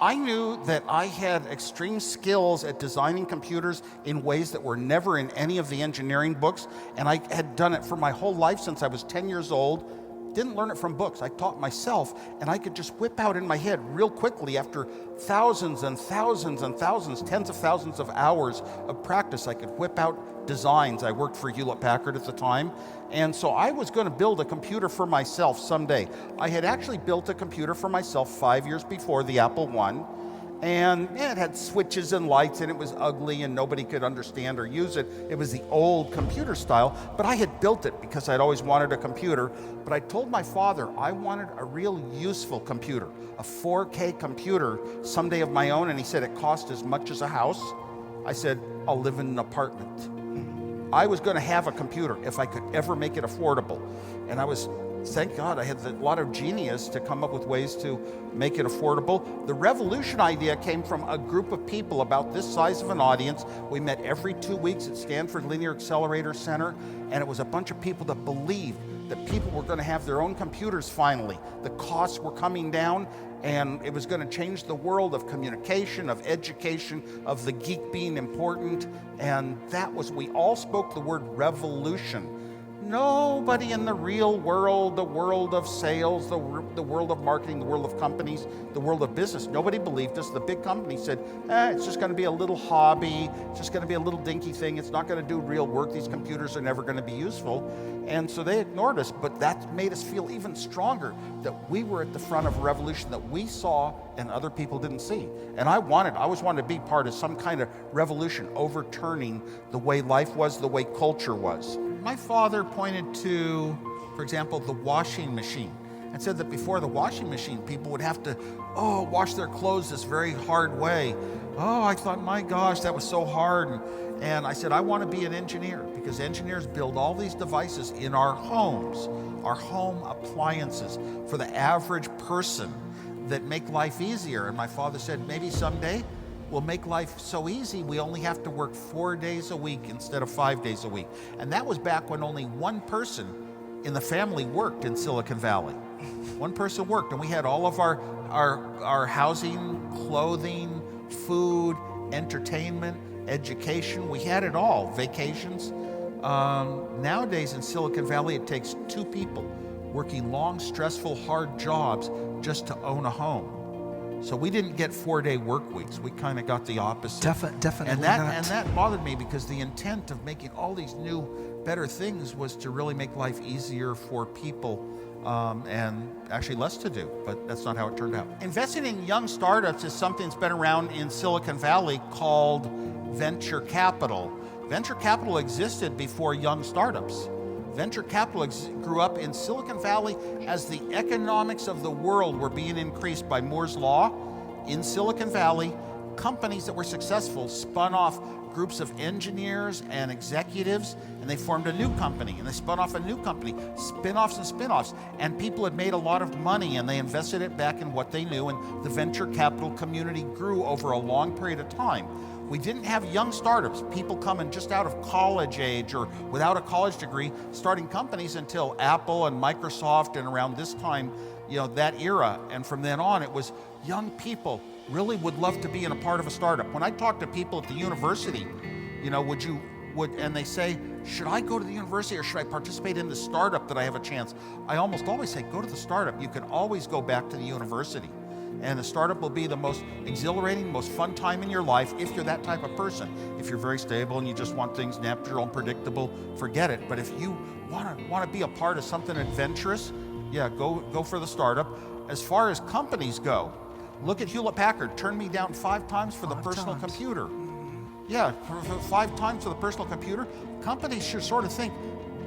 I knew that I had extreme skills at designing computers in ways that were never in any of the engineering books, and I had done it for my whole life since I was 10 years old. Didn't learn it from books. I taught myself, and I could just whip out in my head real quickly after thousands and thousands and thousands, tens of thousands of hours of practice. I could whip out designs. I worked for Hewlett-Packard at the time, and so I was going to build a computer for myself someday. I had actually built a computer for myself 5 years before, the Apple I, and it had switches and lights, and it was ugly, and nobody could understand or use it. It was the old computer style, but I had built it because I'd always wanted a computer. But I told my father I wanted a real useful computer, a 4K computer someday of my own, and he said it cost as much as a house. I said, I'll live in an apartment. I was going to have a computer if I could ever make it affordable. And I was, thank God, I had a lot of genius to come up with ways to make it affordable. The revolution idea came from a group of people about this size of an audience. We met every 2 weeks at Stanford Linear Accelerator Center, and it was a bunch of people that believed that people were going to have their own computers finally. The costs were coming down, and it was going to change the world of communication, of education, of the geek being important, and that was, we all spoke the word revolution. Nobody in the real world, the world of sales, the world of marketing, the world of companies, the world of business, nobody believed us. The big companies said, it's just going to be a little hobby, it's just going to be a little dinky thing, it's not going to do real work, these computers are never going to be useful. And so they ignored us, but that made us feel even stronger that we were at the front of a revolution that we saw and other people didn't see. And I always wanted to be part of some kind of revolution, overturning the way life was, the way culture was. My father pointed to, for example, the washing machine, and said that before the washing machine, people would have to, wash their clothes this very hard way. I thought, my gosh, that was so hard. And I said, I want to be an engineer, because engineers build all these devices in our homes, our home appliances for the average person that make life easier. And my father said, maybe someday we'll make life so easy we only have to work 4 days a week instead of 5 days a week. And that was back when only one person in the family worked in Silicon Valley. One person worked, and we had all of our housing, clothing, food, entertainment, education. We had it all, vacations. Nowadays in Silicon Valley, it takes 2 people working long, stressful, hard jobs just to own a home. So we didn't get 4-day work weeks. We kind of got the opposite. Definitely and not. that bothered me, because the intent of making all these new, better things was to really make life easier for people, and actually less to do, but that's not how it turned out. Investing in young startups is something that's been around in Silicon Valley called venture capital. Venture capital existed before young startups. Venture capital grew up in Silicon Valley as the economics of the world were being increased by Moore's Law. In Silicon Valley, companies that were successful spun off groups of engineers and executives, and they formed a new company, and they spun off a new company, spin-offs and spin-offs, and people had made a lot of money, and they invested it back in what they knew, and the venture capital community grew over a long period of time. We didn't have young startups, people coming just out of college age or without a college degree, starting companies until Apple and Microsoft, and around this time, that era. And from then on, it was young people really would love to be in a part of a startup. When I talk to people at the university, and they say, should I go to the university or should I participate in the startup that I have a chance? I almost always say, go to the startup. You can always go back to the university. And the startup will be the most exhilarating, most fun time in your life if you're that type of person. If you're very stable and you just want things natural and predictable, forget it. But if you want to be a part of something adventurous, go for the startup. As far as companies go, look at Hewlett-Packard. Turned me down 5 times for the personal computer. Yeah, for 5 times for the personal computer. Companies should sort of think,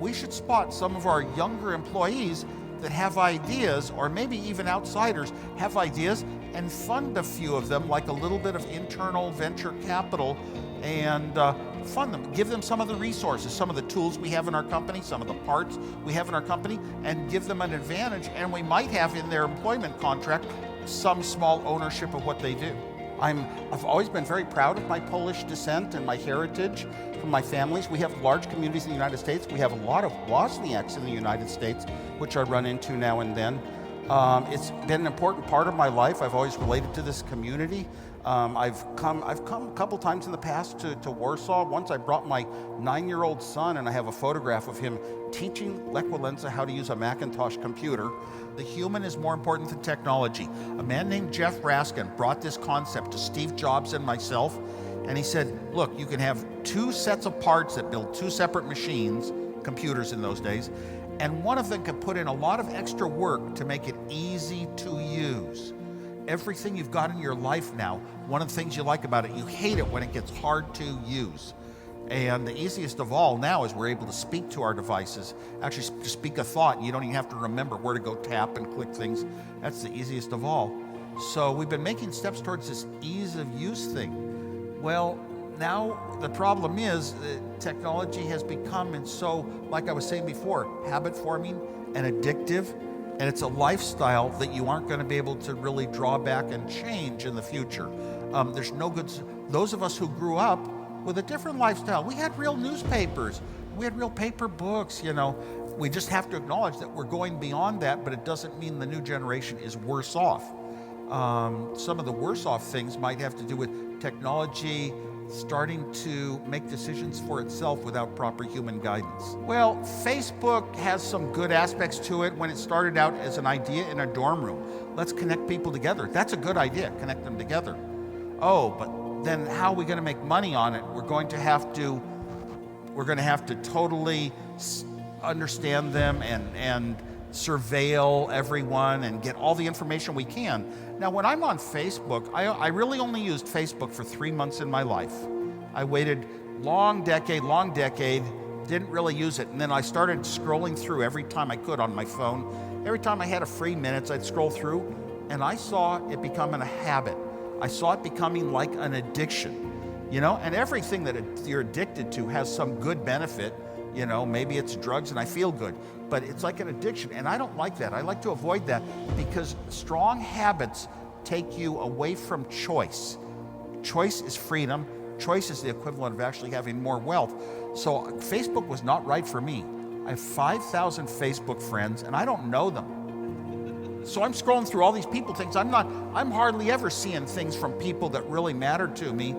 we should spot some of our younger employees that have ideas, or maybe even outsiders have ideas, and fund a few of them, like a little bit of internal venture capital, and fund them. Give them some of the resources, some of the tools we have in our company, some of the parts we have in our company, and give them an advantage, and we might have in their employment contract some small ownership of what they do. I've always been very proud of my Polish descent and my heritage from my families. We have large communities in the United States. We have a lot of Wozniaks in the United States, which I run into now and then. It's been an important part of my life. I've always related to this community. I've come a couple times in the past to Warsaw. Once I brought my 9-year-old son, and I have a photograph of him teaching Lequalenza how to use a Macintosh computer. The human is more important than technology. A man named Jeff Raskin brought this concept to Steve Jobs and myself, and he said, look, you can have 2 sets of parts that build 2 separate machines, computers in those days, and one of them can put in a lot of extra work to make it easy to use. Everything you've got in your life now, one of the things you like about it, you hate it when it gets hard to use. And the easiest of all now is we're able to speak to our devices, actually to speak a thought. You don't even have to remember where to go tap and click things. That's the easiest of all. So we've been making steps towards this ease of use thing. Well, now the problem is that technology has become, and so, like I was saying before, habit forming and addictive, and it's a lifestyle that you aren't going to be able to really draw back and change in the future. There's no good. Those of us who grew up with a different lifestyle, we had real newspapers, we had real paper books, you know. We just have to acknowledge that we're going beyond that, but it doesn't mean the new generation is worse off. Some of the worse off things might have to do with technology starting to make decisions for itself without proper human guidance. Well, Facebook has some good aspects to it. When it started out as an idea in a dorm room, let's connect people together. That's a good idea, connect them together. Oh, but then how are we going to make money on it? We're going to have to totally understand them and surveil everyone and get all the information we can. Now, when I'm on Facebook, I really only used Facebook for 3 months in my life. I waited long decade, didn't really use it. And then I started scrolling through every time I could on my phone. Every time I had a free minutes, I'd scroll through, and I saw it becoming a habit. I saw it becoming like an addiction, you know, and everything that you're addicted to has some good benefit. You know, maybe it's drugs and I feel good, but it's like an addiction, and I don't like that. I like to avoid that because strong habits take you away from choice. Choice is freedom. Choice is the equivalent of actually having more wealth. So Facebook was not right for me. I have 5,000 Facebook friends and I don't know them. So I'm scrolling through all these people things. I'm hardly ever seeing things from people that really matter to me.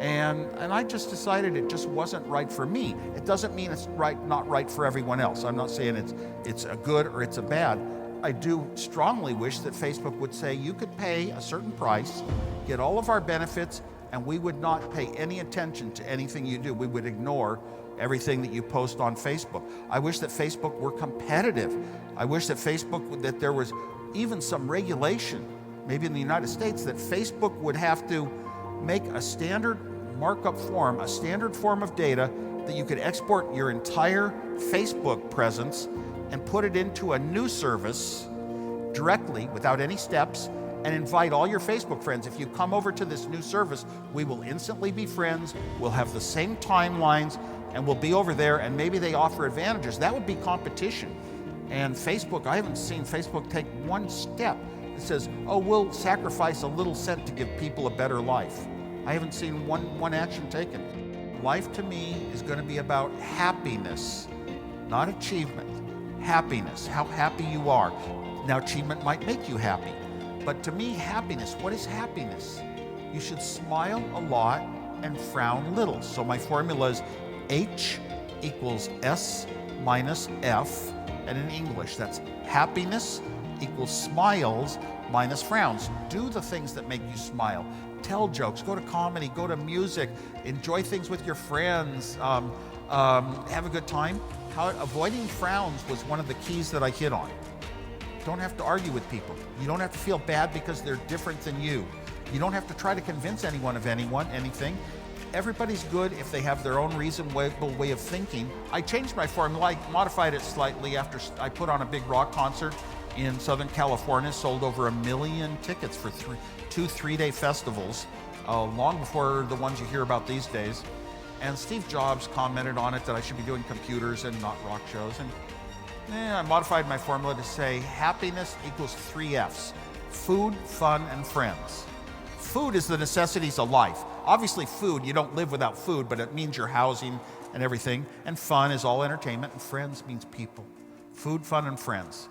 And I just decided it just wasn't right for me. It doesn't mean it's not right for everyone else. I'm not saying it's a good or it's a bad. I do strongly wish that Facebook would say you could pay a certain price, get all of our benefits, and we would not pay any attention to anything you do. We would ignore everything that you post on Facebook. I wish that Facebook were competitive. I wish that that there was even some regulation, maybe in the United States, that Facebook would have to make a standard markup form, a standard form of data that you could export your entire Facebook presence and put it into a new service directly without any steps and invite all your Facebook friends. If you come over to this new service, we will instantly be friends, we'll have the same timelines, and we'll be over there, and maybe they offer advantages. That would be competition. And Facebook, I haven't seen Facebook take one step that says, oh, we'll sacrifice a little cent to give people a better life. I haven't seen one action taken. Life to me is going to be about happiness, not achievement. Happiness, how happy you are. Now, achievement might make you happy, but to me, happiness, what is happiness? You should smile a lot and frown little. So my formula is H equals S minus F, and in English, that's happiness equals smiles minus frowns. Do the things that make you smile. Tell jokes, go to comedy, go to music, enjoy things with your friends, have a good time. Avoiding frowns was one of the keys that I hit on. Don't have to argue with people. You don't have to feel bad because they're different than you. You don't have to try to convince anyone of anything. Everybody's good if they have their own reasonable way of thinking. I changed my formula, I modified it slightly after I put on a big rock concert in Southern California, sold over 1 million tickets for two 3-day festivals, long before the ones you hear about these days. And Steve Jobs commented on it that I should be doing computers and not rock shows. And I modified my formula to say happiness equals 3 F's: food, fun, and friends. Food is the necessities of life. Obviously food, you don't live without food, but it means your housing and everything. And fun is all entertainment, and friends means people. Food, fun, and friends.